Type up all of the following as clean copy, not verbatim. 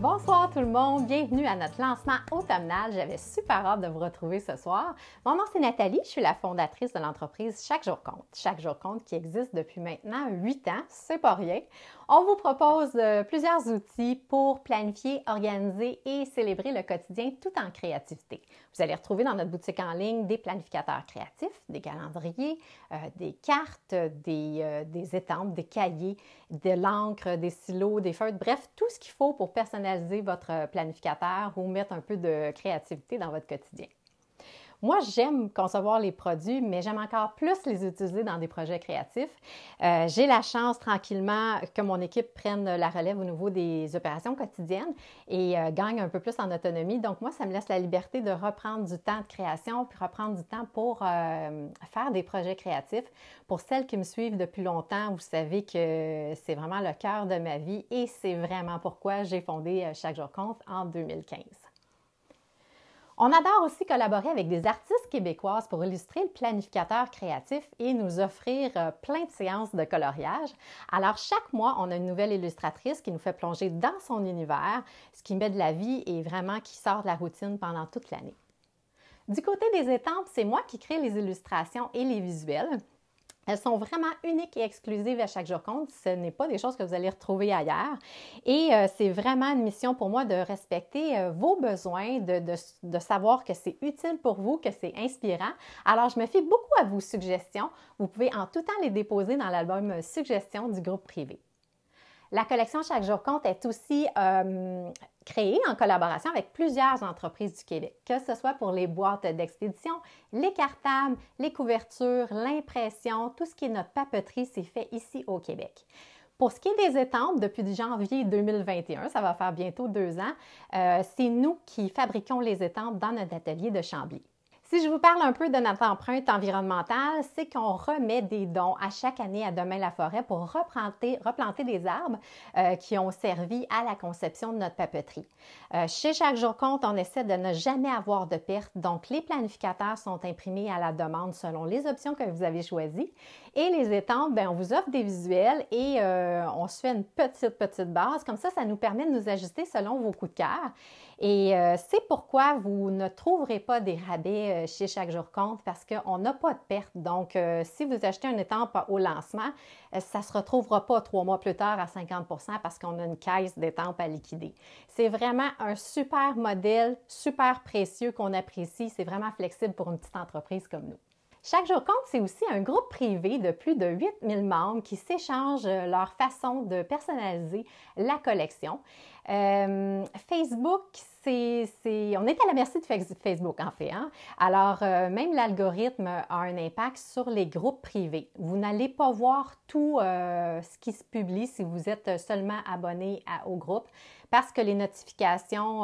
Bonsoir tout le monde, bienvenue à notre lancement automnal. J'avais super hâte de vous retrouver ce soir. Mon nom c'est Nathalie, je suis la fondatrice de l'entreprise Chaque Jour Compte. Chaque Jour Compte qui existe depuis maintenant 8 ans, c'est pas rien. On vous propose plusieurs outils pour planifier, organiser et célébrer le quotidien tout en créativité. Vous allez retrouver dans notre boutique en ligne des planificateurs créatifs, des calendriers, des cartes, des étampes, des cahiers, de l'encre, des stylos, des feutres, bref, tout ce qu'il faut pour personnaliser votre planificateur ou mettre un peu de créativité dans votre quotidien. Moi, j'aime concevoir les produits, mais j'aime encore plus les utiliser dans des projets créatifs. J'ai la chance tranquillement que mon équipe prenne la relève au niveau des opérations quotidiennes et gagne un peu plus en autonomie. Donc moi, ça me laisse la liberté de reprendre du temps de création puis reprendre du temps pour faire des projets créatifs. Pour celles qui me suivent depuis longtemps, vous savez que c'est vraiment le cœur de ma vie et c'est vraiment pourquoi j'ai fondé Chaque Jour Compte en 2015. On adore aussi collaborer avec des artistes québécoises pour illustrer le planificateur créatif et nous offrir plein de séances de coloriage. Alors, chaque mois, on a une nouvelle illustratrice qui nous fait plonger dans son univers, ce qui met de la vie et vraiment qui sort de la routine pendant toute l'année. Du côté des étampes, c'est moi qui crée les illustrations et les visuels. Elles sont vraiment uniques et exclusives à Chaque Jour Compte. Ce n'est pas des choses que vous allez retrouver ailleurs. Et c'est vraiment une mission pour moi de respecter vos besoins, de savoir que c'est utile pour vous, que c'est inspirant. Alors, je me fie beaucoup à vos suggestions. Vous pouvez en tout temps les déposer dans l'album Suggestions du groupe privé. La collection Chaque Jour Compte est aussi créée en collaboration avec plusieurs entreprises du Québec, que ce soit pour les boîtes d'expédition, les cartables, les couvertures, l'impression, tout ce qui est notre papeterie, c'est fait ici au Québec. Pour ce qui est des étampes, depuis janvier 2021, ça va faire bientôt 2 ans, c'est nous qui fabriquons les étampes dans notre atelier de Chambly. Si je vous parle un peu de notre empreinte environnementale, c'est qu'on remet des dons à chaque année à Demain-la-Forêt pour replanter des arbres qui ont servi à la conception de notre papeterie. Chez Chaque Jour Compte, on essaie de ne jamais avoir de pertes, donc les planificateurs sont imprimés à la demande selon les options que vous avez choisies. Et les étampes, bien, on vous offre des visuels et on se fait une petite base. Comme ça nous permet de nous ajuster selon vos coups de cœur. Et c'est pourquoi vous ne trouverez pas des rabais chez Chaque Jour Compte parce qu'on n'a pas de perte. Donc, si vous achetez une étampe au lancement, ça ne se retrouvera pas 3 mois plus tard à 50 % parce qu'on a une caisse d'étampes à liquider. C'est vraiment un super modèle, super précieux qu'on apprécie. C'est vraiment flexible pour une petite entreprise comme nous. Chaque Jour Compte, c'est aussi un groupe privé de plus de 8000 membres qui s'échangent leur façon de personnaliser la collection. Facebook, on est à la merci de Facebook en fait. Hein? Alors, même l'algorithme a un impact sur les groupes privés. Vous n'allez pas voir tout ce qui se publie si vous êtes seulement abonné au groupe parce que les notifications,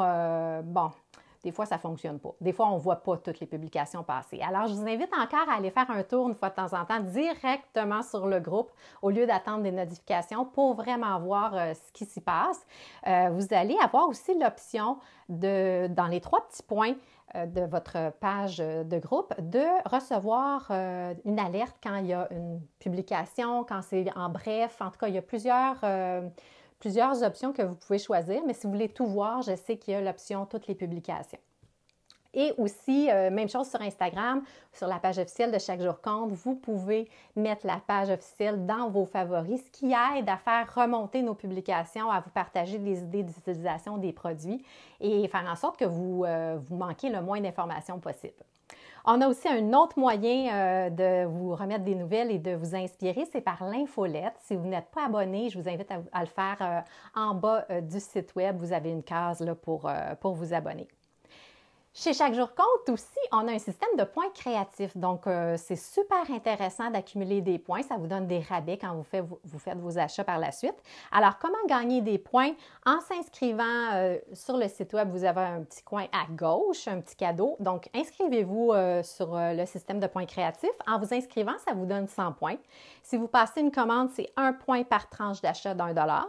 des fois, ça ne fonctionne pas. Des fois, on ne voit pas toutes les publications passer. Alors, je vous invite encore à aller faire un tour une fois de temps en temps directement sur le groupe au lieu d'attendre des notifications pour vraiment voir ce qui s'y passe. Vous allez avoir aussi l'option dans les 3 petits points de votre page de groupe de recevoir une alerte quand il y a une publication, quand c'est en bref. En tout cas, il y a plusieurs options que vous pouvez choisir, mais si vous voulez tout voir, je sais qu'il y a l'option toutes les publications. Et aussi, même chose sur Instagram, sur la page officielle de Chaque Jour Compte, vous pouvez mettre la page officielle dans vos favoris, ce qui aide à faire remonter nos publications, à vous partager des idées d'utilisation des produits et faire en sorte que vous manquez le moins d'informations possible. On a aussi un autre moyen de vous remettre des nouvelles et de vous inspirer, c'est par l'infolette. Si vous n'êtes pas abonné, je vous invite à le faire en bas du site web. Vous avez une case là, pour vous abonner. Chez Chaque Jour Compte aussi, on a un système de points créatifs. Donc, c'est super intéressant d'accumuler des points. Ça vous donne des rabais quand vous faites vos achats par la suite. Alors, comment gagner des points? En s'inscrivant sur le site web, vous avez un petit coin à gauche, un petit cadeau. Donc, inscrivez-vous sur le système de points créatifs. En vous inscrivant, ça vous donne 100 points. Si vous passez une commande, c'est 1 point par tranche d'achat d'$1.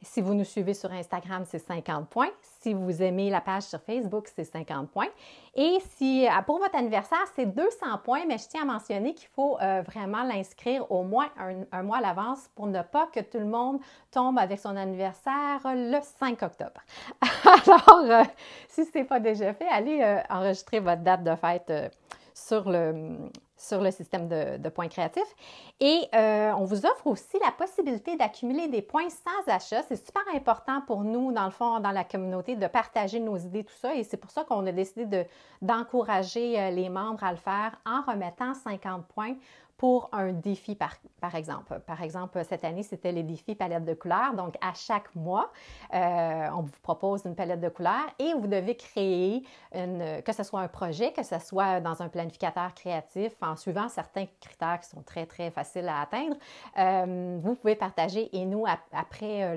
Si vous nous suivez sur Instagram, c'est 50 points. Si vous aimez la page sur Facebook, c'est 50 points. Et si pour votre anniversaire, c'est 200 points, mais je tiens à mentionner qu'il faut vraiment l'inscrire au moins un mois à l'avance pour ne pas que tout le monde tombe avec son anniversaire le 5 octobre. Alors, si ce n'est pas déjà fait, allez enregistrer votre date de fête sur le système de points créatifs. Et on vous offre aussi la possibilité d'accumuler des points sans achat. C'est super important pour nous, dans le fond, dans la communauté, de partager nos idées, tout ça. Et c'est pour ça qu'on a décidé d'encourager les membres à le faire en remettant 50 points pour un défi, par exemple. Par exemple, cette année, c'était les défis palette de couleurs. Donc, à chaque mois, on vous propose une palette de couleurs et vous devez créer, que ce soit un projet, que ce soit dans un planificateur créatif, en suivant certains critères qui sont très, très faciles à atteindre. Vous pouvez partager et nous, après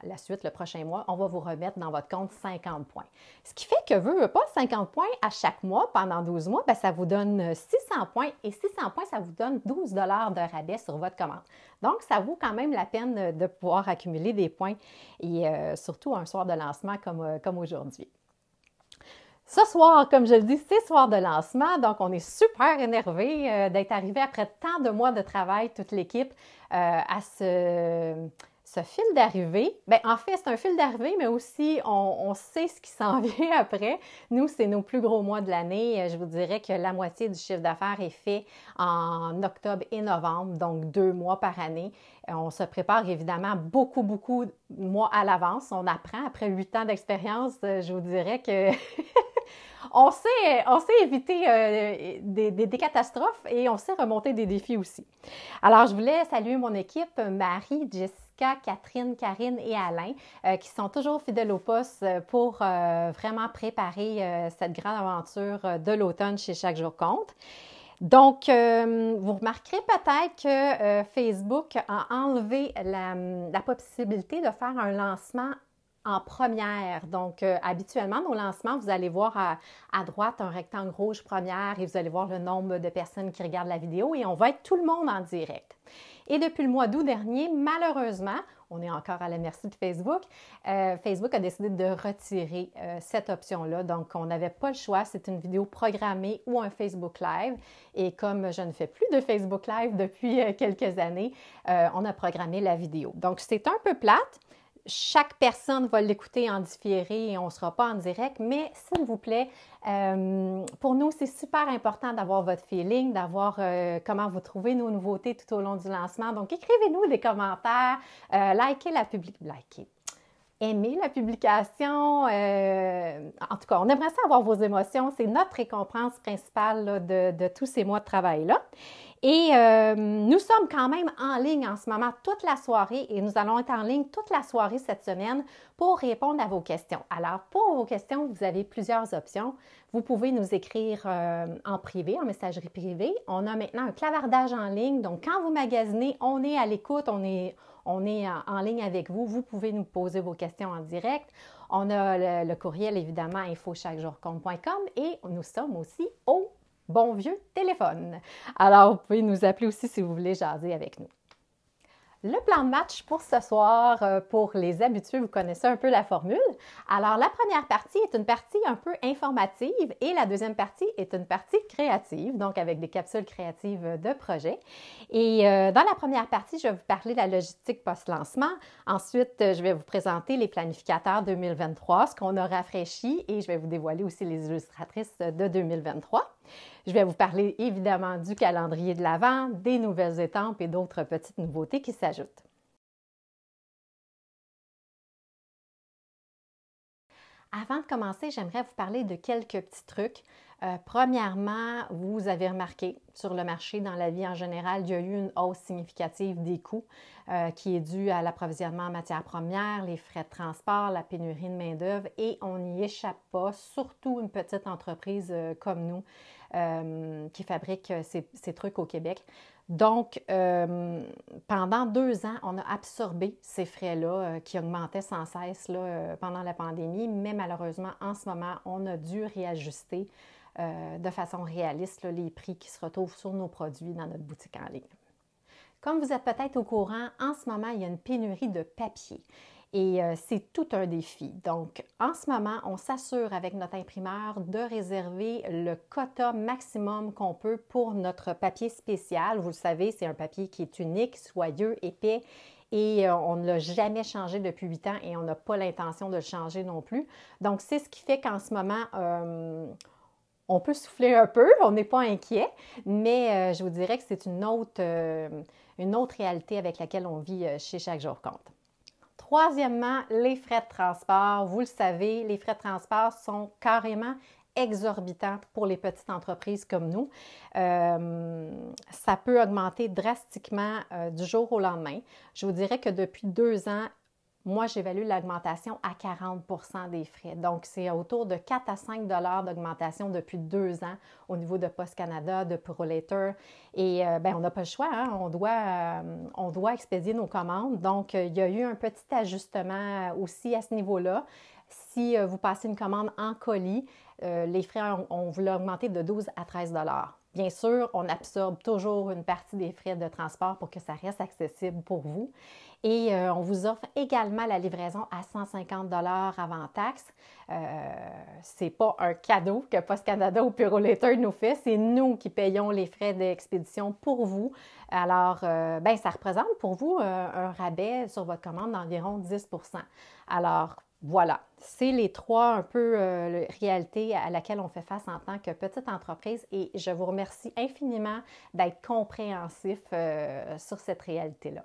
la suite, le prochain mois, on va vous remettre dans votre compte 50 points. Ce qui fait que, veut pas, 50 points à chaque mois pendant 12 mois, bien, ça vous donne 600 points et 600 points, ça vous donne 12 $ de rabais sur votre commande. Donc, ça vaut quand même la peine de pouvoir accumuler des points et surtout un soir de lancement comme aujourd'hui. Ce soir, comme je le dis, c'est soir de lancement, donc on est super énervé d'être arrivé après tant de mois de travail, toute l'équipe, à ce fil d'arrivée. Bien, en fait, c'est un fil d'arrivée, mais aussi, on sait ce qui s'en vient après. Nous, c'est nos plus gros mois de l'année. Je vous dirais que la moitié du chiffre d'affaires est fait en octobre et novembre, donc 2 mois par année. On se prépare évidemment beaucoup de mois à l'avance. On apprend après 8 ans d'expérience, je vous dirais que on sait éviter des catastrophes et on sait remonter des défis aussi. Alors, je voulais saluer mon équipe, Marie, Jessica, Catherine, Karine et Alain, qui sont toujours fidèles au poste pour vraiment préparer cette grande aventure de l'automne chez Chaque Jour Compte. Donc, vous remarquerez peut-être que Facebook a enlevé la possibilité de faire un lancement en première. Donc, habituellement, nos lancements, vous allez voir à droite un rectangle rouge première et vous allez voir le nombre de personnes qui regardent la vidéo et on va être tout le monde en direct. Et depuis le mois d'août dernier, malheureusement, on est encore à la merci de Facebook, Facebook a décidé de retirer cette option-là. Donc, on n'avait pas le choix. C'est une vidéo programmée ou un Facebook Live. Et comme je ne fais plus de Facebook Live depuis quelques années, on a programmé la vidéo. Donc, c'est un peu plate. Chaque personne va l'écouter en différé et on ne sera pas en direct, mais s'il vous plaît, pour nous, c'est super important d'avoir votre feeling, d'avoir comment vous trouvez nos nouveautés tout au long du lancement. Donc, écrivez-nous des commentaires, aimez la publication. En tout cas, on aimerait ça avoir vos émotions. C'est notre récompense principale là, de tous ces mois de travail-là. Et nous sommes quand même en ligne en ce moment toute la soirée et nous allons être en ligne toute la soirée cette semaine pour répondre à vos questions. Alors, pour vos questions, vous avez plusieurs options. Vous pouvez nous écrire en privé, en messagerie privée. On a maintenant un clavardage en ligne. Donc, quand vous magasinez, on est à l'écoute, on est en ligne avec vous. Vous pouvez nous poser vos questions en direct. On a le courriel, évidemment, info-chaquejourcompte.com et nous sommes aussi au bon vieux téléphone. Alors, vous pouvez nous appeler aussi si vous voulez jaser avec nous. Le plan de match pour ce soir, pour les habitués, vous connaissez un peu la formule. Alors, la première partie est une partie un peu informative et la deuxième partie est une partie créative, donc avec des capsules créatives de projet. Et dans la première partie, je vais vous parler de la logistique post-lancement. Ensuite, je vais vous présenter les planificateurs 2023, ce qu'on a rafraîchi et je vais vous dévoiler aussi les illustratrices de 2023. Je vais vous parler évidemment du calendrier de l'Avent, des nouvelles étampes et d'autres petites nouveautés qui s'ajoutent. Avant de commencer, j'aimerais vous parler de quelques petits trucs. Premièrement, vous avez remarqué sur le marché, dans la vie en général, il y a eu une hausse significative des coûts qui est due à l'approvisionnement en matières premières, les frais de transport, la pénurie de main-d'œuvre et on n'y échappe pas, surtout une petite entreprise comme nous qui fabrique ces trucs au Québec. Donc, pendant 2 ans, on a absorbé ces frais-là qui augmentaient sans cesse là, pendant la pandémie, mais malheureusement, en ce moment, on a dû réajuster de façon réaliste là, les prix qui se retrouvent sur nos produits dans notre boutique en ligne. Comme vous êtes peut-être au courant, en ce moment, il y a une pénurie de papier. Et c'est tout un défi. Donc, en ce moment, on s'assure avec notre imprimeur de réserver le quota maximum qu'on peut pour notre papier spécial. Vous le savez, c'est un papier qui est unique, soyeux, épais et on ne l'a jamais changé depuis 8 ans et on n'a pas l'intention de le changer non plus. Donc, c'est ce qui fait qu'en ce moment, on peut souffler un peu, on n'est pas inquiet, mais je vous dirais que c'est une autre réalité avec laquelle on vit chez Chaque Jour Compte. Troisièmement, les frais de transport. Vous le savez, les frais de transport sont carrément exorbitants pour les petites entreprises comme nous. Ça peut augmenter drastiquement du jour au lendemain. Je vous dirais que depuis 2 ans, moi, j'évalue l'augmentation à 40 % des frais. Donc, c'est autour de 4 à 5 $ d'augmentation depuis 2 ans au niveau de Post Canada, de ProLater. Et bien, on n'a pas le choix, hein? On doit expédier nos commandes. Donc, il y a eu un petit ajustement aussi à ce niveau-là. Si vous passez une commande en colis, les frais, on vous l'a augmenté de 12 à 13 $. Bien sûr, on absorbe toujours une partie des frais de transport pour que ça reste accessible pour vous. Et on vous offre également la livraison à 150 $ avant taxe. Ce n'est pas un cadeau que Post Canada ou ProLater nous fait, c'est nous qui payons les frais d'expédition pour vous. Alors, ben, ça représente pour vous un rabais sur votre commande d'environ 10 %. Alors, voilà, c'est les 3 un peu réalités à laquelle on fait face en tant que petite entreprise et je vous remercie infiniment d'être compréhensif sur cette réalité-là.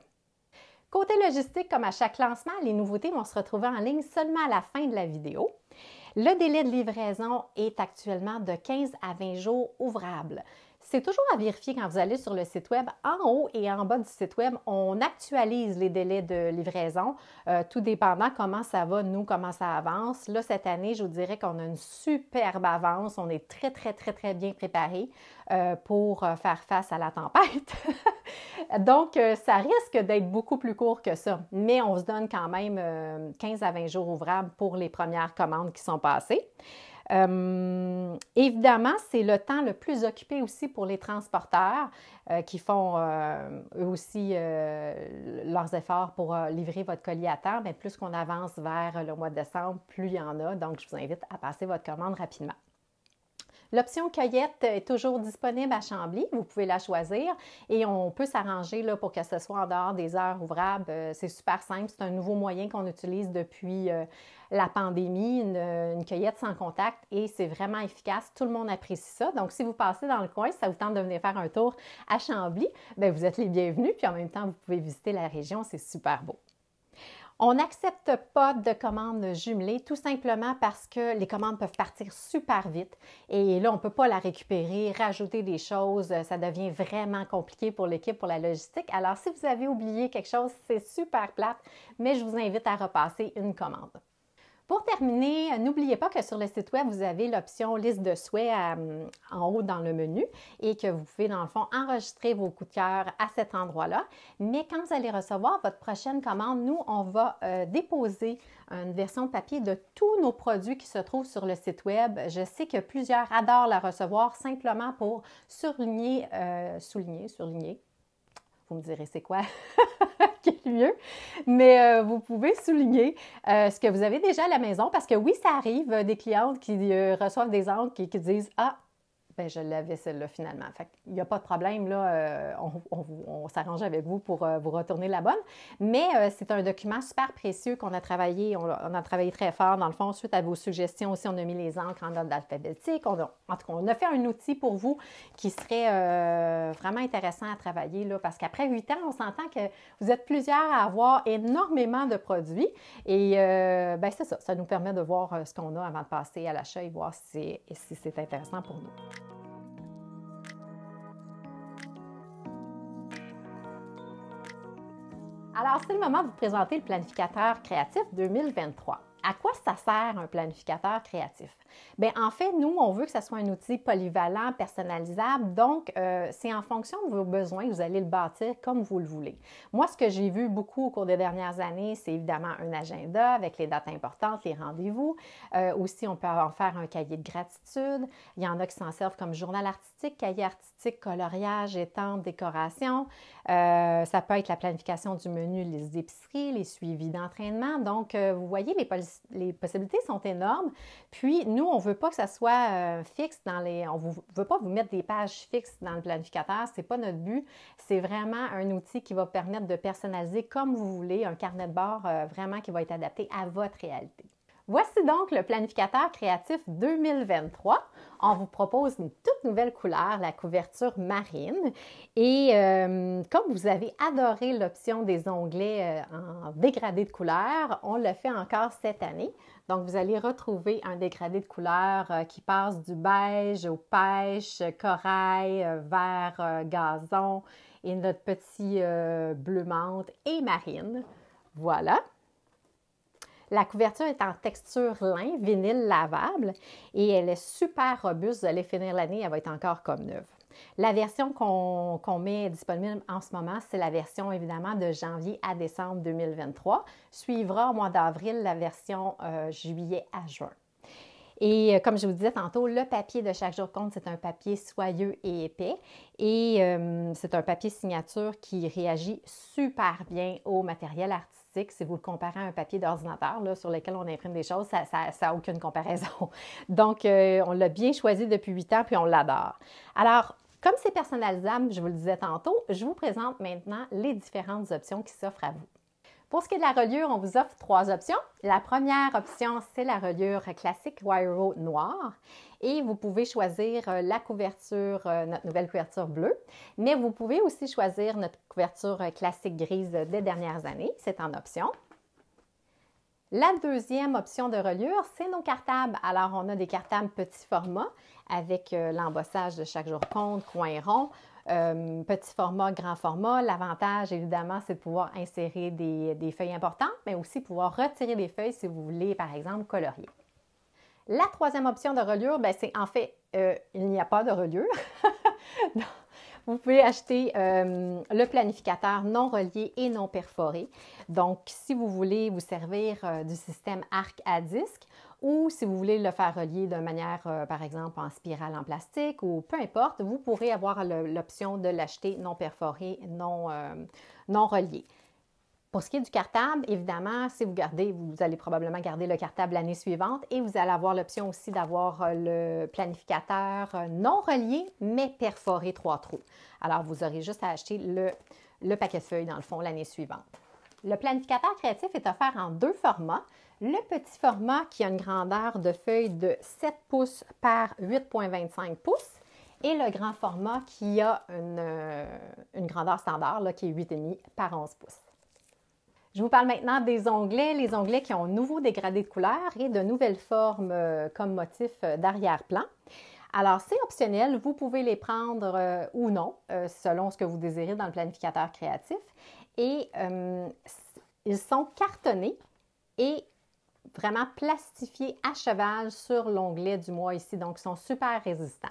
Côté logistique, comme à chaque lancement, les nouveautés vont se retrouver en ligne seulement à la fin de la vidéo. Le délai de livraison est actuellement de 15 à 20 jours ouvrables. C'est toujours à vérifier quand vous allez sur le site web. En haut et en bas du site web, on actualise les délais de livraison, tout dépendant comment ça va, nous, comment ça avance. Là, cette année, je vous dirais qu'on a une superbe avance. On est très, très, très, très bien préparé pour faire face à la tempête. Donc, ça risque d'être beaucoup plus court que ça, mais on se donne quand même 15 à 20 jours ouvrables pour les premières commandes qui sont passées. Évidemment, c'est le temps le plus occupé aussi pour les transporteurs qui font eux aussi leurs efforts pour livrer votre colis à temps. Bien, plus qu'on avance vers le mois de décembre, plus il y en a. Donc, je vous invite à passer votre commande rapidement. L'option cueillette est toujours disponible à Chambly. Vous pouvez la choisir et on peut s'arranger là, pour que ce soit en dehors des heures ouvrables. C'est super simple. C'est un nouveau moyen qu'on utilise depuis la pandémie, une cueillette sans contact et c'est vraiment efficace. Tout le monde apprécie ça. Donc, si vous passez dans le coin, si ça vous tente de venir faire un tour à Chambly, bien, vous êtes les bienvenus. Puis en même temps, vous pouvez visiter la région. C'est super beau. On n'accepte pas de commandes jumelées tout simplement parce que les commandes peuvent partir super vite et là, on ne peut pas la récupérer, rajouter des choses, ça devient vraiment compliqué pour l'équipe, pour la logistique. Alors, si vous avez oublié quelque chose, c'est super plate, mais je vous invite à repasser une commande. Pour terminer, n'oubliez pas que sur le site web, vous avez l'option liste de souhaits en haut dans le menu et que vous pouvez, dans le fond, enregistrer vos coups de cœur à cet endroit-là. Mais quand vous allez recevoir votre prochaine commande, nous, on va déposer une version papier de tous nos produits qui se trouvent sur le site web. Je sais que plusieurs adorent la recevoir simplement pour souligner. Vous me direz c'est quoi qui est le mieux, mais vous pouvez souligner ce que vous avez déjà à la maison parce que oui, ça arrive des clientes qui reçoivent des ordres qui disent « Ah, ben je l'avais celle-là finalement. » Fait qu'il n'y a pas de problème, là, on s'arrange avec vous pour vous retourner la bonne. Mais c'est un document super précieux qu'on a travaillé, on a travaillé très fort dans le fond. Suite à vos suggestions aussi, on a mis les encres en ordre alphabétique. En tout cas, on a fait un outil pour vous qui serait vraiment intéressant à travailler là, parce qu'après 8 ans, on s'entend que vous êtes plusieurs à avoir énormément de produits. Et ben c'est ça, ça nous permet de voir ce qu'on a avant de passer à l'achat et voir si c'est intéressant pour nous. Alors, c'est le moment de vous présenter le planificateur créatif 2023. À quoi ça sert un planificateur créatif? Bien, en fait, nous, on veut que ça soit un outil polyvalent, personnalisable. Donc, c'est en fonction de vos besoins que vous allez le bâtir comme vous le voulez. Moi, ce que j'ai vu beaucoup au cours des dernières années, c'est évidemment un agenda avec les dates importantes, les rendez-vous. Aussi, on peut en faire un cahier de gratitude. Il y en a qui s'en servent comme journal artistique, cahier artistique, coloriage, étampe, décoration. Ça peut être la planification du menu, les épiceries, les suivis d'entraînement. Donc, vous voyez, les possibilités sont énormes. Puis, nous, on ne veut pas que ça soit fixe on ne veut pas vous mettre des pages fixes dans le planificateur. Ce n'est pas notre but. C'est vraiment un outil qui va permettre de personnaliser comme vous voulez, un carnet de bord vraiment qui va être adapté à votre réalité. Voici donc le planificateur créatif 2023. On vous propose une toute nouvelle couleur, la couverture marine. Et comme vous avez adoré l'option des onglets en dégradé de couleur, on le fait encore cette année. Donc, vous allez retrouver un dégradé de couleur qui passe du beige au pêche, corail, vert gazon et notre petit bleu menthe et marine. Voilà. La couverture est en texture lin, vinyle lavable et elle est super robuste. Vous allez finir l'année, elle va être encore comme neuve. La version qu'on met disponible en ce moment, c'est la version évidemment de janvier à décembre 2023. Suivra au mois d'avril la version juillet à juin. Et comme je vous disais tantôt, le papier de chaque jour compte, c'est un papier soyeux et épais. Et c'est un papier signature qui réagit super bien au matériel artistique. Si vous le comparez à un papier d'ordinateur sur lequel on imprime des choses, ça n'a aucune comparaison. Donc, on l'a bien choisi depuis 8 ans, puis on l'adore. Alors, comme c'est personnalisable, je vous le disais tantôt, je vous présente maintenant les différentes options qui s'offrent à vous. Pour ce qui est de la reliure, on vous offre 3 options. La première option, c'est la reliure classique Wire noire. Et vous pouvez choisir la couverture, notre nouvelle couverture bleue. Mais vous pouvez aussi choisir notre couverture classique grise des dernières années. C'est en option. La deuxième option de reliure, c'est nos cartables. Alors, on a des cartables petit format avec l'embossage de chaque jour compte, coin rond. Petit format, grand format. L'avantage, évidemment, c'est de pouvoir insérer des feuilles importantes, mais aussi pouvoir retirer des feuilles si vous voulez, par exemple, colorier. La troisième option de reliure, c'est en fait, il n'y a pas de reliure. Vous pouvez acheter le planificateur non relié et non perforé. Donc, si vous voulez vous servir du système arc à disque ou si vous voulez le faire relier de manière, par exemple, en spirale en plastique ou peu importe, vous pourrez avoir l'option de l'acheter non perforé, non relié. Pour ce qui est du cartable, évidemment, si vous gardez, vous allez probablement garder le cartable l'année suivante et vous allez avoir l'option aussi d'avoir le planificateur non relié, mais perforé 3 trous. Alors, vous aurez juste à acheter le paquet de feuilles, dans le fond, l'année suivante. Le planificateur créatif est offert en 2 formats. Le petit format qui a une grandeur de feuilles de 7 pouces par 8,25 pouces et le grand format qui a une grandeur standard là, qui est 8,5 par 11 pouces. Je vous parle maintenant des onglets, les onglets qui ont un nouveau dégradé de couleur et de nouvelles formes comme motif d'arrière-plan. Alors, c'est optionnel, vous pouvez les prendre ou non, selon ce que vous désirez dans le planificateur créatif. Et ils sont cartonnés et vraiment plastifiés à cheval sur l'onglet du mois ici, donc ils sont super résistants.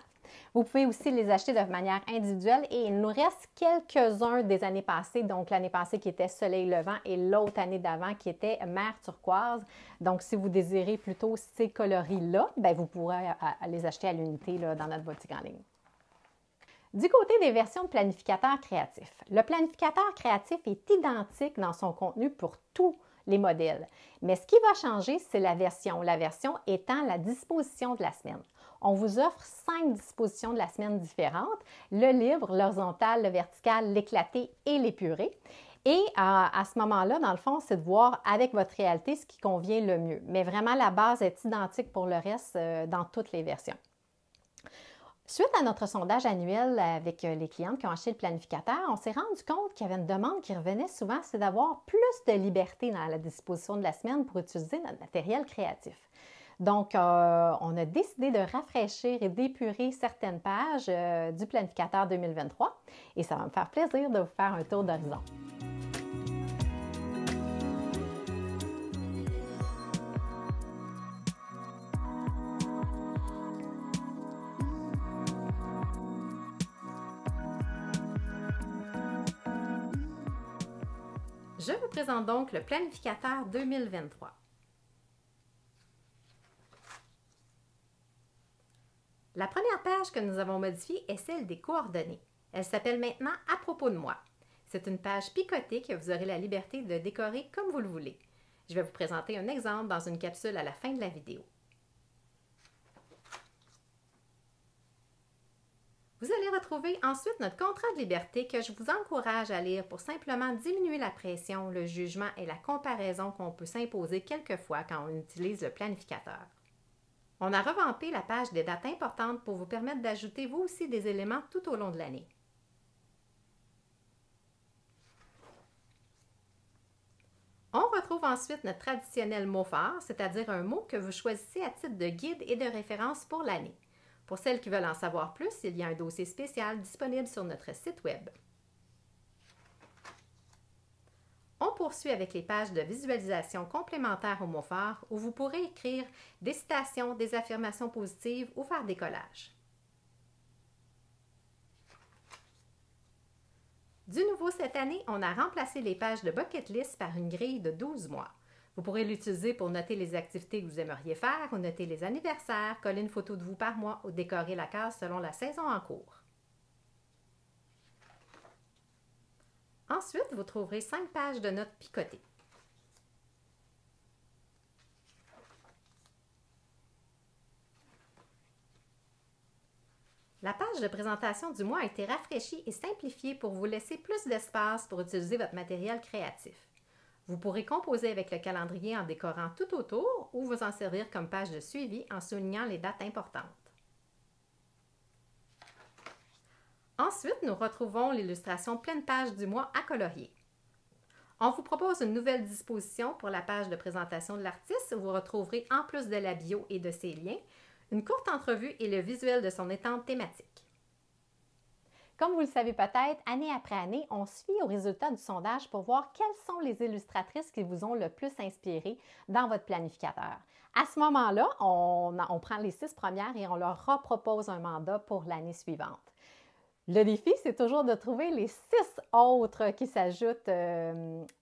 Vous pouvez aussi les acheter de manière individuelle et il nous reste quelques-uns des années passées, donc l'année passée qui était Soleil levant et l'autre année d'avant qui était Mer turquoise. Donc, si vous désirez plutôt ces coloris-là, vous pourrez les acheter à l'unité dans notre boutique en ligne. Du côté des versions de planificateur créatif, le planificateur créatif est identique dans son contenu pour tous les modèles. Mais ce qui va changer, c'est la version étant la disposition de la semaine. On vous offre 5 dispositions de la semaine différentes, le libre, l'horizontal, le vertical, l'éclaté et l'épuré. Et à ce moment-là, dans le fond, c'est de voir avec votre réalité ce qui convient le mieux. Mais vraiment, la base est identique pour le reste dans toutes les versions. Suite à notre sondage annuel avec les clientes qui ont acheté le planificateur, on s'est rendu compte qu'il y avait une demande qui revenait souvent, c'est d'avoir plus de liberté dans la disposition de la semaine pour utiliser notre matériel créatif. Donc, on a décidé de rafraîchir et d'épurer certaines pages du planificateur 2023 et ça va me faire plaisir de vous faire un tour d'horizon. Je vous présente donc le planificateur 2023. La première page que nous avons modifiée est celle des coordonnées. Elle s'appelle maintenant « À propos de moi ». C'est une page picotée que vous aurez la liberté de décorer comme vous le voulez. Je vais vous présenter un exemple dans une capsule à la fin de la vidéo. Vous allez retrouver ensuite notre contrat de liberté que je vous encourage à lire pour simplement diminuer la pression, le jugement et la comparaison qu'on peut s'imposer quelquefois quand on utilise le planificateur. On a revampé la page des dates importantes pour vous permettre d'ajouter vous aussi des éléments tout au long de l'année. On retrouve ensuite notre traditionnel mot phare, c'est-à-dire un mot que vous choisissez à titre de guide et de référence pour l'année. Pour celles qui veulent en savoir plus, il y a un dossier spécial disponible sur notre site web. On poursuit avec les pages de visualisation complémentaires au mot phare où vous pourrez écrire des citations, des affirmations positives ou faire des collages. Du nouveau cette année, on a remplacé les pages de bucket list par une grille de 12 mois. Vous pourrez l'utiliser pour noter les activités que vous aimeriez faire ou noter les anniversaires, coller une photo de vous par mois ou décorer la case selon la saison en cours. Ensuite, vous trouverez 5 pages de notes picotées. La page de présentation du mois a été rafraîchie et simplifiée pour vous laisser plus d'espace pour utiliser votre matériel créatif. Vous pourrez composer avec le calendrier en décorant tout autour ou vous en servir comme page de suivi en soulignant les dates importantes. Ensuite, nous retrouvons l'illustration pleine page du mois à colorier. On vous propose une nouvelle disposition pour la page de présentation de l'artiste où vous retrouverez, en plus de la bio et de ses liens, une courte entrevue et le visuel de son étente thématique. Comme vous le savez peut-être, année après année, on se fie aux résultats du sondage pour voir quelles sont les illustratrices qui vous ont le plus inspiré dans votre planificateur. À ce moment-là, on prend les 6 premières et on leur repropose un mandat pour l'année suivante. Le défi, c'est toujours de trouver les 6 autres qui s'ajoutent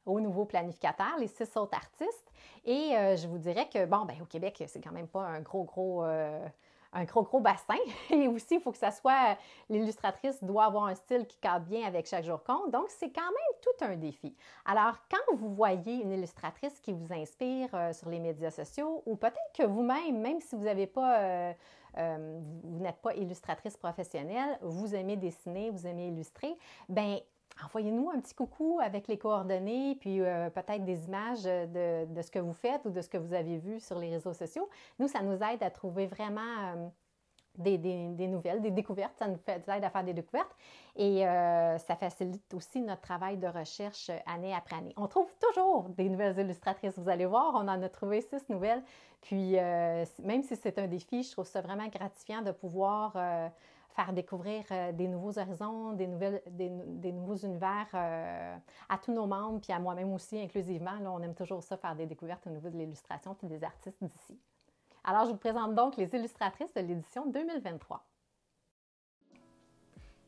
au nouveau planificateur, les 6 autres artistes. Et je vous dirais que, au Québec, c'est quand même pas un gros bassin. Et aussi, il faut que ça soit, l'illustratrice doit avoir un style qui cadre bien avec chaque jour compte. Donc, c'est quand même tout un défi. Alors, quand vous voyez une illustratrice qui vous inspire sur les médias sociaux, ou peut-être que vous-même, même si vous n'avez pas... vous n'êtes pas illustratrice professionnelle, vous aimez dessiner, vous aimez illustrer, envoyez-nous un petit coucou avec les coordonnées, puis peut-être des images de ce que vous faites ou de ce que vous avez vu sur les réseaux sociaux. Nous, ça nous aide à trouver vraiment des nouvelles, des découvertes. Ça nous aide à faire des découvertes et ça facilite aussi notre travail de recherche année après année. On trouve toujours des nouvelles illustratrices. Vous allez voir, on en a trouvé 6 nouvelles. Puis, même si c'est un défi, je trouve ça vraiment gratifiant de pouvoir faire découvrir des nouveaux horizons, des nouveaux univers à tous nos membres, puis à moi-même aussi inclusivement. Là, on aime toujours ça, faire des découvertes au niveau de l'illustration puis des artistes d'ici. Alors, je vous présente donc les illustratrices de l'édition 2023.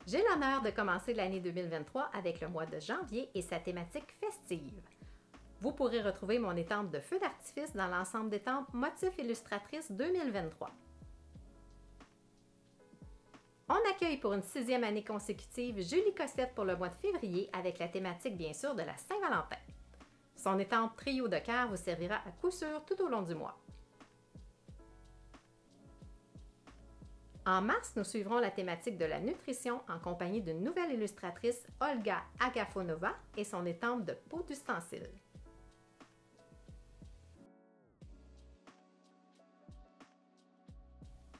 J'ai l'honneur de commencer l'année 2023 avec le mois de janvier et sa thématique festive. Vous pourrez retrouver mon étampe de feu d'artifice dans l'ensemble d'étampes Motifs illustratrices 2023. On accueille pour une 6e année consécutive Julie Cossette pour le mois de février avec la thématique bien sûr de la Saint-Valentin. Son étampe Trio de cœur vous servira à coup sûr tout au long du mois. En mars, nous suivrons la thématique de la nutrition en compagnie d'une nouvelle illustratrice, Olga Agafonova, et son étampe de peau d'ustensile.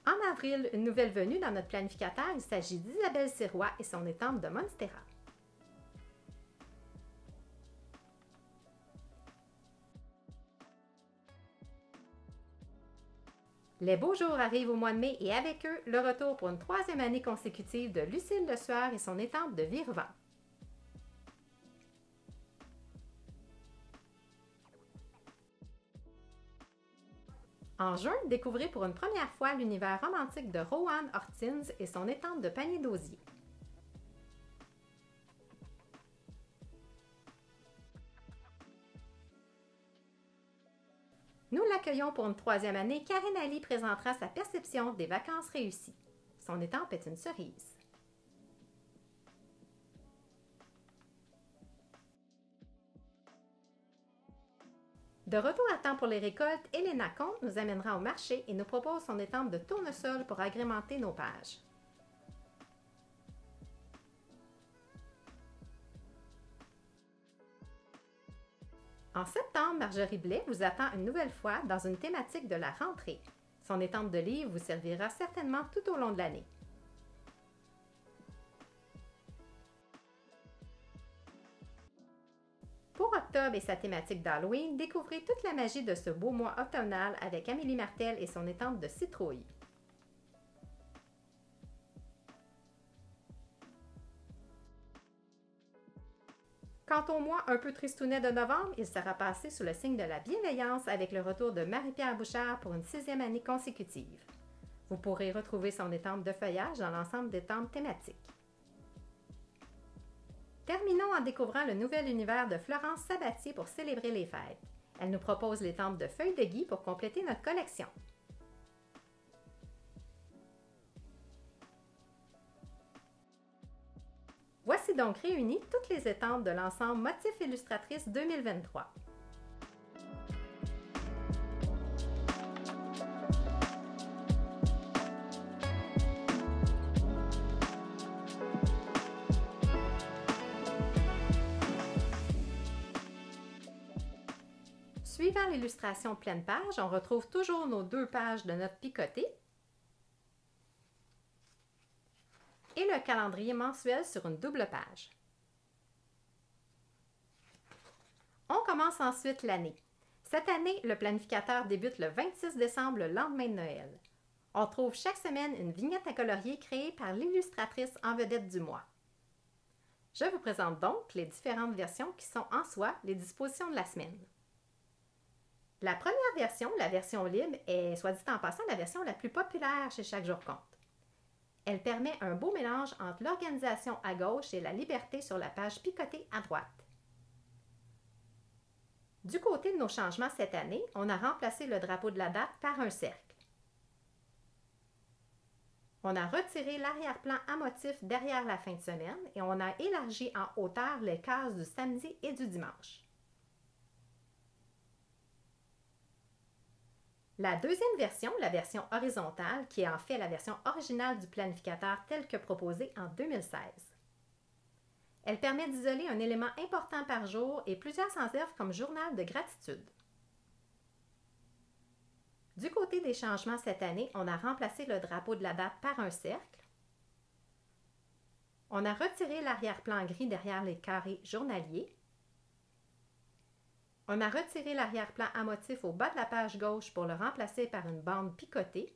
En avril, une nouvelle venue dans notre planificateur, il s'agit d'Isabelle Sirois et son étampe de Monstera. Les beaux jours arrivent au mois de mai et avec eux, le retour pour une 3e année consécutive de Lucille Lesueur et son étampe de Virevent. En juin, découvrez pour une première fois l'univers romantique de Rowan Hortins et son étampe de panier d'osier. Nous l'accueillons pour une 3e année car Enali présentera sa perception des vacances réussies. Son étampe est une cerise. De retour à temps pour les récoltes, Elena Comte nous amènera au marché et nous propose son étampe de tournesol pour agrémenter nos pages. En septembre, Marjorie Blais vous attend une nouvelle fois dans une thématique de la rentrée. Son étampe de livre vous servira certainement tout au long de l'année. Pour octobre et sa thématique d'Halloween, découvrez toute la magie de ce beau mois automnal avec Amélie Martel et son étampe de citrouille. Quant au mois un peu tristounet de novembre, il sera passé sous le signe de la bienveillance avec le retour de Marie-Pierre Bouchard pour une 6e année consécutive. Vous pourrez retrouver son étampe de feuillage dans l'ensemble d'étampes thématiques. Terminons en découvrant le nouvel univers de Florence Sabatier pour célébrer les fêtes. Elle nous propose l'étampe de feuilles de gui pour compléter notre collection. Voici donc réunies toutes les étampes de l'ensemble Motifs Illustratrices 2023. Suivant l'illustration pleine page, on retrouve toujours nos 2 pages de notre picoté et le calendrier mensuel sur une double page. On commence ensuite l'année. Cette année, le planificateur débute le 26 décembre, le lendemain de Noël. On trouve chaque semaine une vignette à colorier créée par l'illustratrice en vedette du mois. Je vous présente donc les différentes versions qui sont en soi les dispositions de la semaine. La première version, la version libre, est, soit dit en passant, la version la plus populaire chez Chaque Jour Compte. Elle permet un beau mélange entre l'organisation à gauche et la liberté sur la page picotée à droite. Du côté de nos changements cette année, on a remplacé le drapeau de la date par un cercle. On a retiré l'arrière-plan à motif derrière la fin de semaine et on a élargi en hauteur les cases du samedi et du dimanche. La deuxième version, la version horizontale, qui est en fait la version originale du planificateur tel que proposé en 2016. Elle permet d'isoler un élément important par jour et plusieurs s'en servent comme journal de gratitude. Du côté des changements cette année, on a remplacé le drapeau de la date par un cercle. On a retiré l'arrière-plan gris derrière les carrés journaliers. On a retiré l'arrière-plan à motif au bas de la page gauche pour le remplacer par une bande picotée.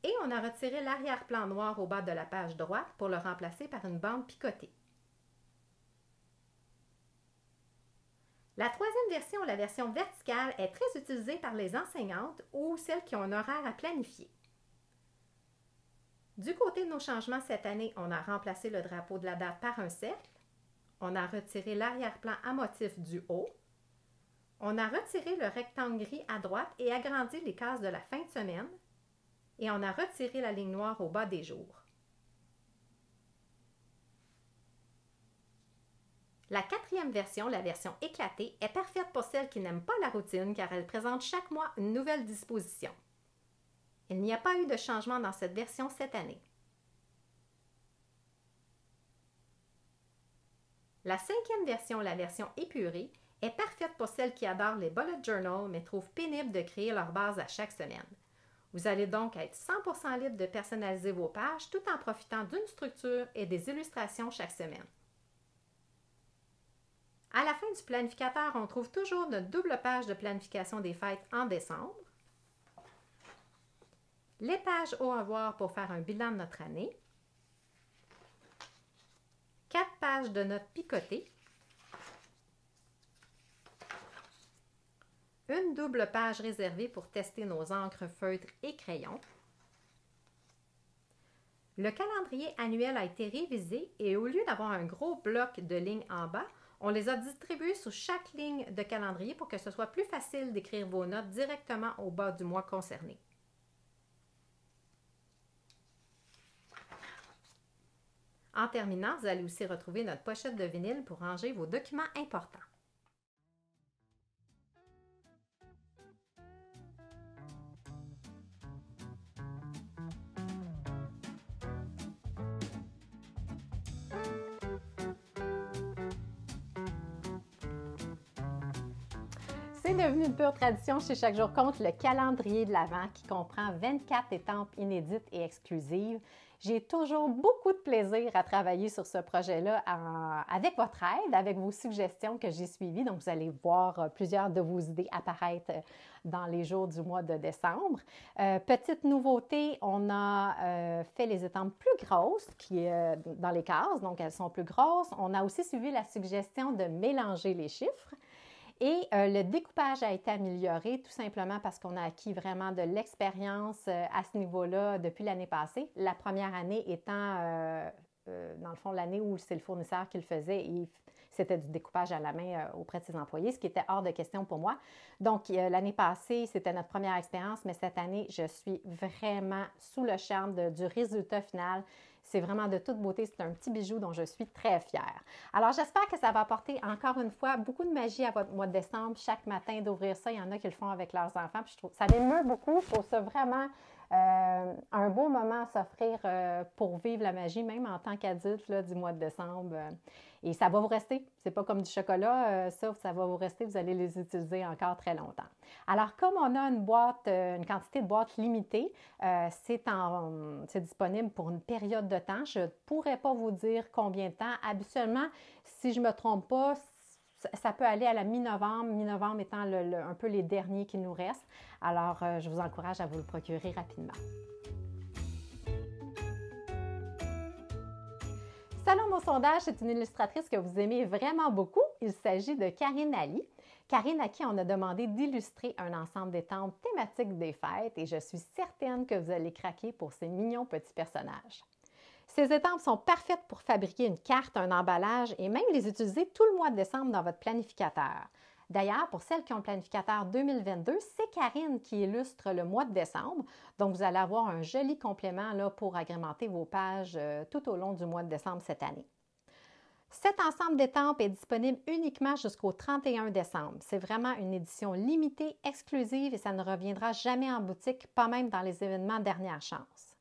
Et on a retiré l'arrière-plan noir au bas de la page droite pour le remplacer par une bande picotée. La troisième version, la version verticale, est très utilisée par les enseignantes ou celles qui ont un horaire à planifier. Du côté de nos changements cette année, on a remplacé le drapeau de la date par un cercle. On a retiré l'arrière-plan à motif du haut. On a retiré le rectangle gris à droite et agrandi les cases de la fin de semaine. Et on a retiré la ligne noire au bas des jours. La quatrième version, la version éclatée, est parfaite pour celles qui n'aiment pas la routine car elle présente chaque mois une nouvelle disposition. Il n'y a pas eu de changement dans cette version cette année. La cinquième version, la version épurée, est parfaite pour celles qui adorent les bullet journals mais trouvent pénible de créer leur base à chaque semaine. Vous allez donc être 100% libre de personnaliser vos pages tout en profitant d'une structure et des illustrations chaque semaine. À la fin du planificateur, on trouve toujours notre double page de planification des fêtes en décembre, les pages au revoir pour faire un bilan de notre année, 4 pages de notes picotées, une double page réservée pour tester nos encres, feutres et crayons. Le calendrier annuel a été révisé et au lieu d'avoir un gros bloc de lignes en bas, On les a distribués sur chaque ligne de calendrier pour que ce soit plus facile d'écrire vos notes directement au bas du mois concerné. En terminant, vous allez aussi retrouver notre pochette de vinyle pour ranger vos documents importants. C'est devenu une pure tradition chez Chaque Jour Compte, le calendrier de l'Avent qui comprend 24 étampes inédites et exclusives. J'ai toujours beaucoup de plaisir à travailler sur ce projet-là avec votre aide, avec vos suggestions que j'ai suivies. Donc, vous allez voir plusieurs de vos idées apparaître dans les jours du mois de décembre. Petite nouveauté, on a fait les étampes plus grosses dans les cases, donc elles sont plus grosses. On a aussi suivi la suggestion de mélanger les chiffres. Et le découpage a été amélioré tout simplement parce qu'on a acquis vraiment de l'expérience à ce niveau-là depuis l'année passée. La première année étant, dans le fond, l'année où c'est le fournisseur qui le faisait et c'était du découpage à la main auprès de ses employés, ce qui était hors de question pour moi. Donc, l'année passée, c'était notre première expérience, mais cette année, je suis vraiment sous le charme du résultat final. C'est vraiment de toute beauté. C'est un petit bijou dont je suis très fière. Alors, j'espère que ça va apporter encore une fois beaucoup de magie à votre mois de décembre. Chaque matin, d'ouvrir ça, il y en a qui le font avec leurs enfants. Puis je trouve ça m'émeut beaucoup. Je trouve ça vraiment un beau moment à s'offrir pour vivre la magie, même en tant qu'adulte du mois de décembre. Et ça va vous rester. C'est pas comme du chocolat, ça va vous rester. Vous allez les utiliser encore très longtemps. Alors, comme on a une quantité de boîtes limitée, c'est disponible pour une période de temps. Je ne pourrais pas vous dire combien de temps. Habituellement, si je ne me trompe pas, ça peut aller à la mi-novembre, mi-novembre étant un peu les derniers qui nous restent. Alors, je vous encourage à vous le procurer rapidement. Selon mon sondage, c'est une illustratrice que vous aimez vraiment beaucoup. Il s'agit de Karine Ali. Karine, à qui on a demandé d'illustrer un ensemble d'étampes thématiques des fêtes et je suis certaine que vous allez craquer pour ces mignons petits personnages. Ces étampes sont parfaites pour fabriquer une carte, un emballage et même les utiliser tout le mois de décembre dans votre planificateur. D'ailleurs, pour celles qui ont le planificateur 2022, c'est Karine qui illustre le mois de décembre. Donc, vous allez avoir un joli complément là, pour agrémenter vos pages tout au long du mois de décembre cette année. Cet ensemble d'étampes est disponible uniquement jusqu'au 31 décembre. C'est vraiment une édition limitée, exclusive et ça ne reviendra jamais en boutique, pas même dans les événements dernière chance.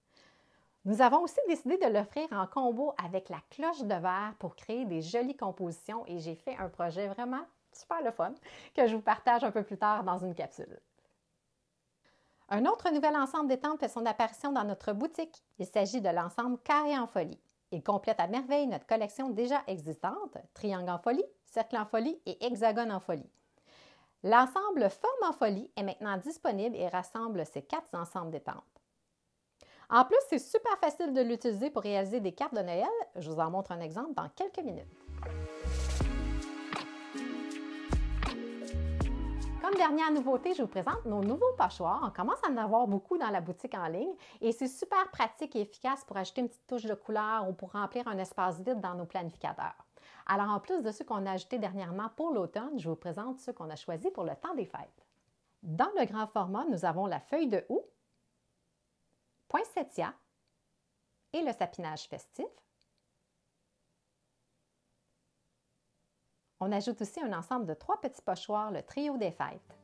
Nous avons aussi décidé de l'offrir en combo avec la cloche de verre pour créer des jolies compositions et j'ai fait un projet vraiment super le fun que je vous partage un peu plus tard dans une capsule. Un autre nouvel ensemble d'étampes fait son apparition dans notre boutique. Il s'agit de l'ensemble Carré en folie. Il complète à merveille notre collection déjà existante, Triangle en folie, Cercle en folie et Hexagone en folie. L'ensemble Forme en folie est maintenant disponible et rassemble ces 4 ensembles d'étampes. En plus, c'est super facile de l'utiliser pour réaliser des cartes de Noël. Je vous en montre un exemple dans quelques minutes. Comme dernière nouveauté, je vous présente nos nouveaux pochoirs. On commence à en avoir beaucoup dans la boutique en ligne et c'est super pratique et efficace pour ajouter une petite touche de couleur ou pour remplir un espace vide dans nos planificateurs. Alors, en plus de ceux qu'on a ajoutés dernièrement pour l'automne, je vous présente ceux qu'on a choisis pour le temps des fêtes. Dans le grand format, nous avons la feuille de houx, poinsettia et le sapinage festif. On ajoute aussi un ensemble de 3 petits pochoirs, le trio des fêtes.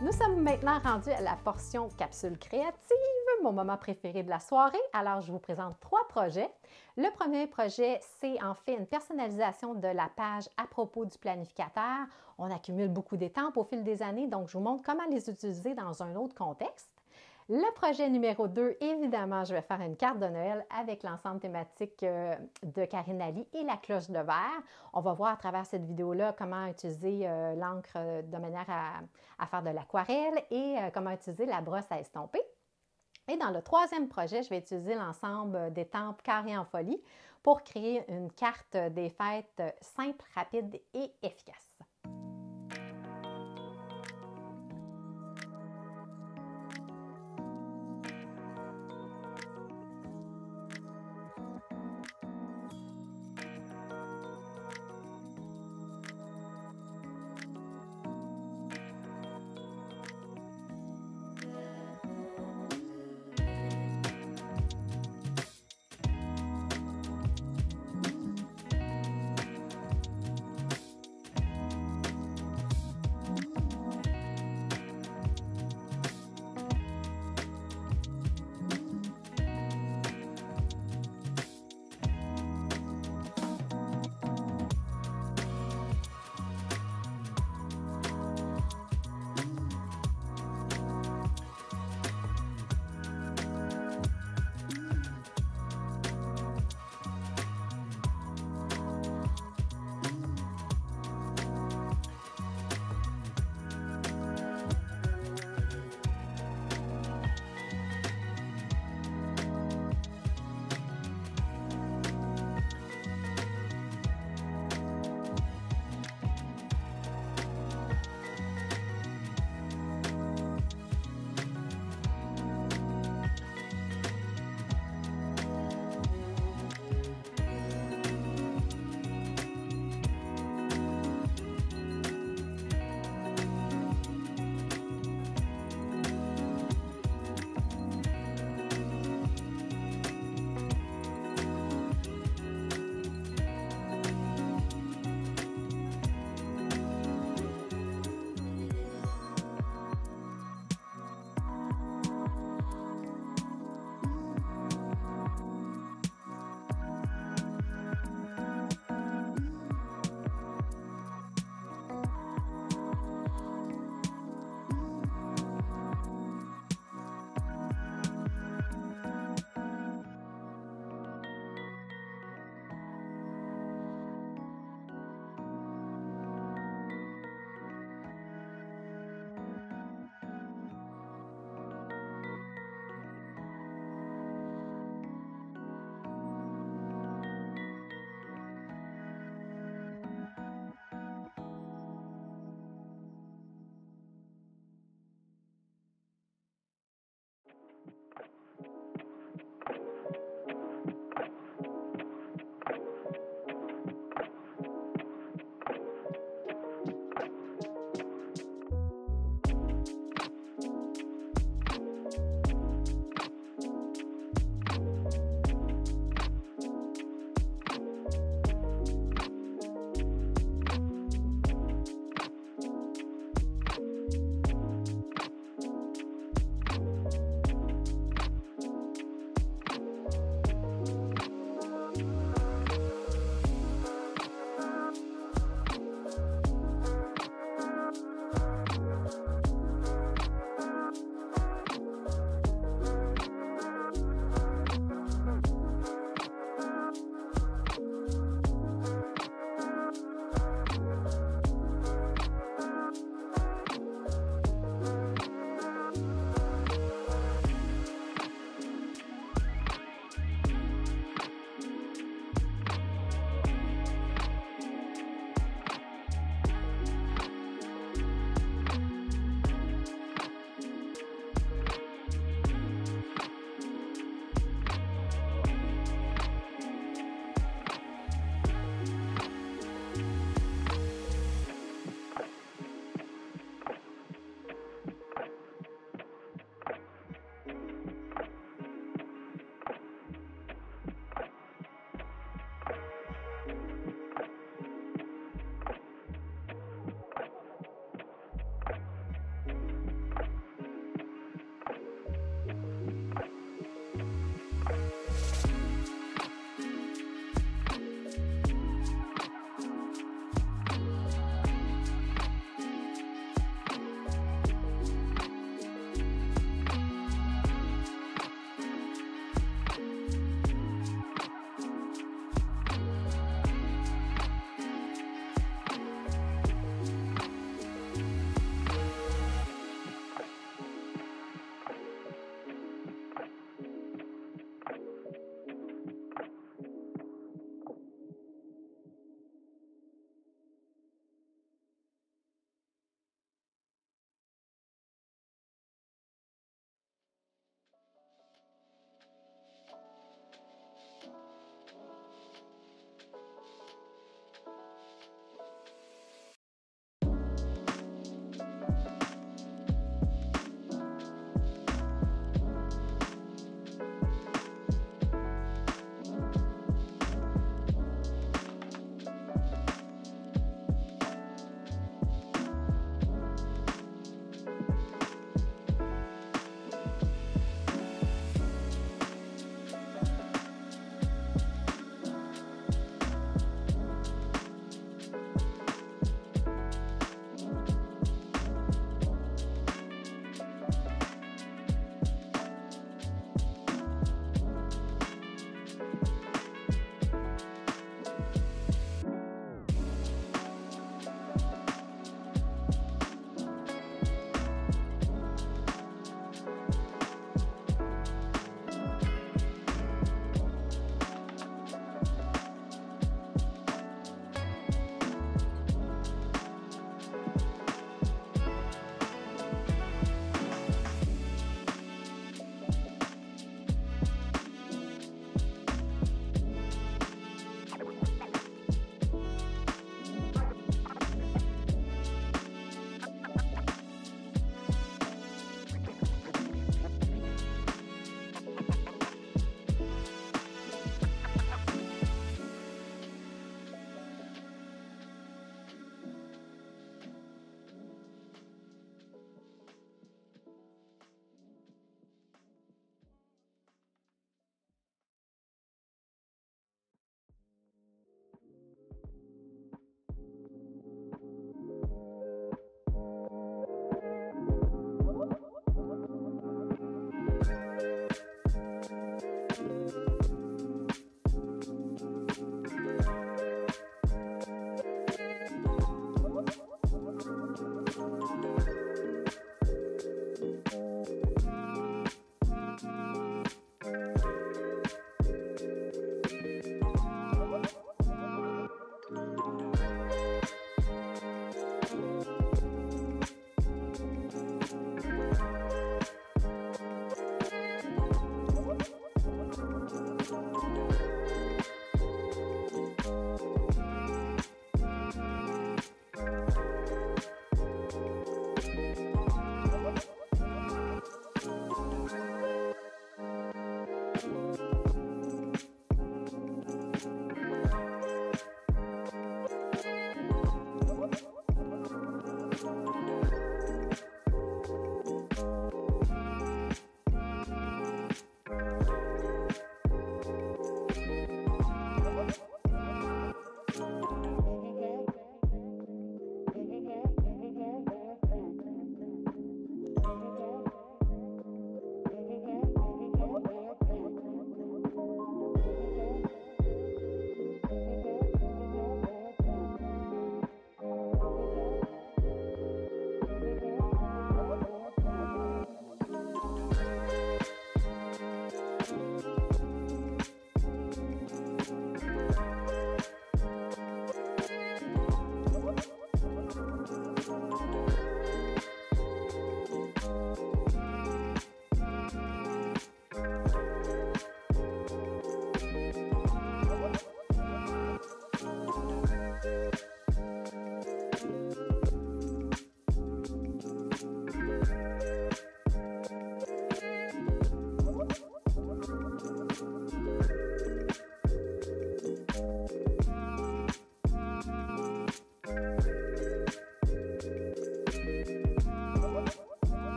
Nous sommes maintenant rendus à la portion capsule créative. mon moment préféré de la soirée. Alors, je vous présente 3 projets. Le premier projet, c'est en fait une personnalisation de la page à propos du planificateur. On accumule beaucoup d'étampes au fil des années, donc je vous montre comment les utiliser dans un autre contexte. Le projet numéro 2, évidemment, je vais faire une carte de Noël avec l'ensemble thématique de Karine Ali et la cloche de verre. On va voir à travers cette vidéo-là comment utiliser l'encre de manière à faire de l'aquarelle et comment utiliser la brosse à estomper. Et dans le troisième projet, je vais utiliser l'ensemble d'étampes carrées en folie pour créer une carte des fêtes simple, rapide et efficace.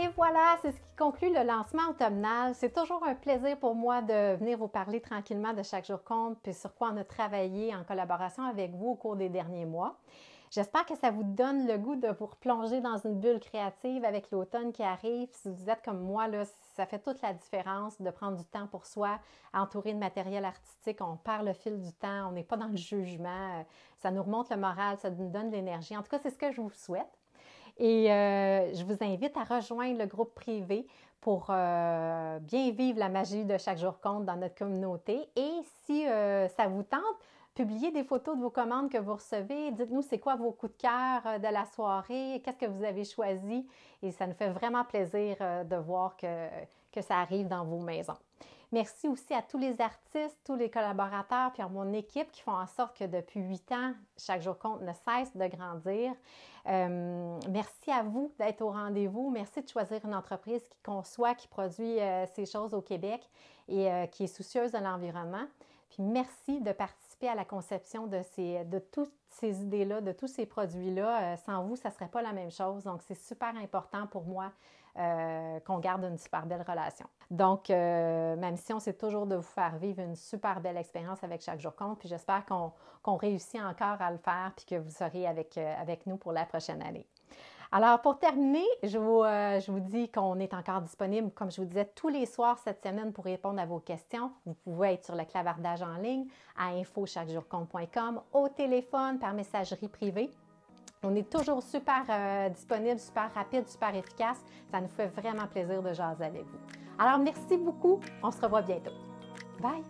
Et voilà, c'est ce qui conclut le lancement automnal. C'est toujours un plaisir pour moi de venir vous parler tranquillement de Chaque jour compte, puis sur quoi on a travaillé en collaboration avec vous au cours des derniers mois. J'espère que ça vous donne le goût de vous replonger dans une bulle créative avec l'automne qui arrive. Si vous êtes comme moi, là, ça fait toute la différence de prendre du temps pour soi, entouré de matériel artistique. On perd le fil du temps, on n'est pas dans le jugement. Ça nous remonte le moral, ça nous donne de l'énergie. En tout cas, c'est ce que je vous souhaite. Et je vous invite à rejoindre le groupe privé pour bien vivre la magie de Chaque jour compte dans notre communauté. Et si ça vous tente, publiez des photos de vos commandes que vous recevez. Dites-nous c'est quoi vos coups de cœur de la soirée, qu'est-ce que vous avez choisi. Et ça nous fait vraiment plaisir de voir que ça arrive dans vos maisons. Merci aussi à tous les artistes, tous les collaborateurs, puis à mon équipe qui font en sorte que depuis 8 ans, Chaque jour compte ne cesse de grandir. Merci à vous d'être au rendez-vous. Merci de choisir une entreprise qui conçoit, qui produit ces choses au Québec et qui est soucieuse de l'environnement. Puis merci de participer à la conception de toutes ces idées-là, de tous ces produits-là. Sans vous, ça ne serait pas la même chose. Donc, c'est super important pour moi qu'on garde une super belle relation. Donc, ma mission, c'est toujours de vous faire vivre une super belle expérience avec Chaque jour compte. Puis j'espère qu'on réussit encore à le faire puis que vous serez avec nous pour la prochaine année. Alors, pour terminer, je vous dis qu'on est encore disponible, comme je vous disais, tous les soirs cette semaine pour répondre à vos questions. Vous pouvez être sur le clavardage en ligne à info-chaquejourcompte.com, au téléphone, par messagerie privée. On est toujours super disponible, super rapide, super efficace. Ça nous fait vraiment plaisir de jaser avec vous. Alors, merci beaucoup. On se revoit bientôt. Bye!